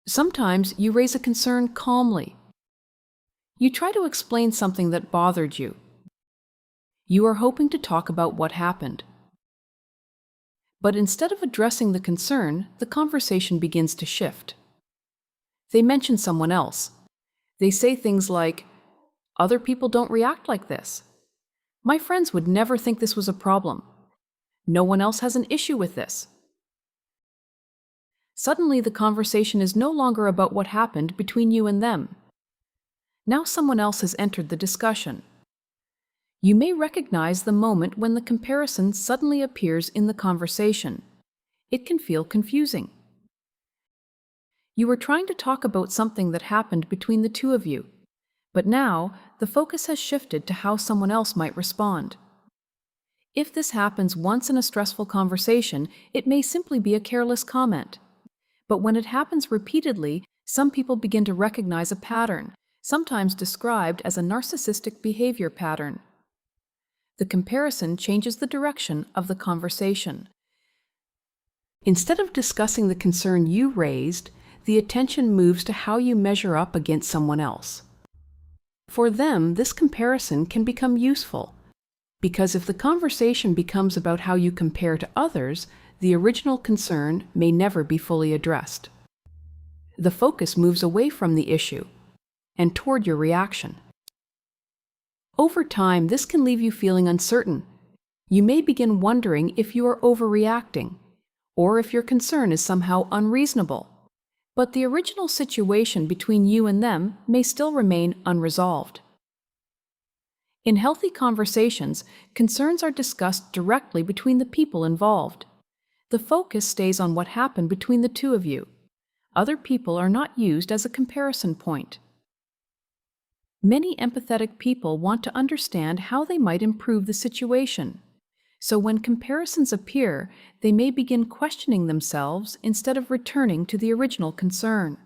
Sometimes you raise a concern calmly. You try to explain something that bothered you. You are hoping to talk about what happened. But instead of addressing the concern, the conversation begins to shift. They mention someone else. They say things like, "Other people don't react like this. My friends would never think this was a problem. No one else has an issue with this." Suddenly, the conversation is no longer about what happened between you and them. Now someone else has entered the discussion. You may recognize the moment when the comparison suddenly appears in the conversation. It can feel confusing. You were trying to talk about something that happened between the two of you, but now the focus has shifted to how someone else might respond. If this happens once in a stressful conversation, it may simply be a careless comment. But when it happens repeatedly, some people begin to recognize a pattern, sometimes described as a narcissistic behavior pattern. The comparison changes the direction of the conversation. Instead of discussing the concern you raised, the attention moves to how you measure up against someone else. For them, this comparison can become useful, because if the conversation becomes about how you compare to others, the original concern may never be fully addressed. The focus moves away from the issue and toward your reaction. Over time, this can leave you feeling uncertain. You may begin wondering if you are overreacting, or if your concern is somehow unreasonable. But the original situation between you and them may still remain unresolved. In healthy conversations, concerns are discussed directly between the people involved. The focus stays on what happened between the two of you. Other people are not used as a comparison point. Many empathetic people want to understand how they might improve the situation. So when comparisons appear, they may begin questioning themselves instead of returning to the original concern.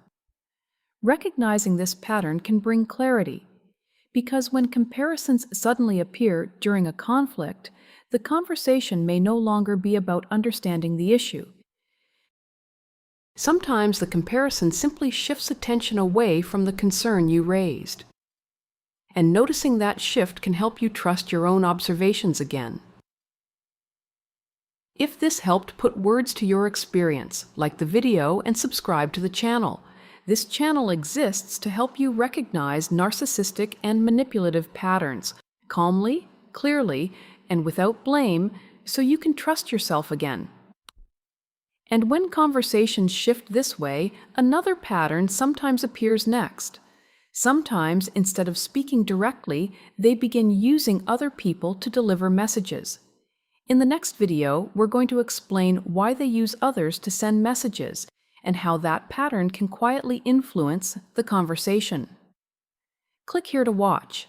Recognizing this pattern can bring clarity, because when comparisons suddenly appear during a conflict, the conversation may no longer be about understanding the issue. Sometimes the comparison simply shifts attention away from the concern you raised. And noticing that shift can help you trust your own observations again. If this helped put words to your experience, like the video and subscribe to the channel. This channel exists to help you recognize narcissistic and manipulative patterns calmly, clearly, and without blame, so you can trust yourself again. And when conversations shift this way, another pattern sometimes appears next. Sometimes, instead of speaking directly, they begin using other people to deliver messages. In the next video, we're going to explain why they use others to send messages and how that pattern can quietly influence the conversation. Click here to watch.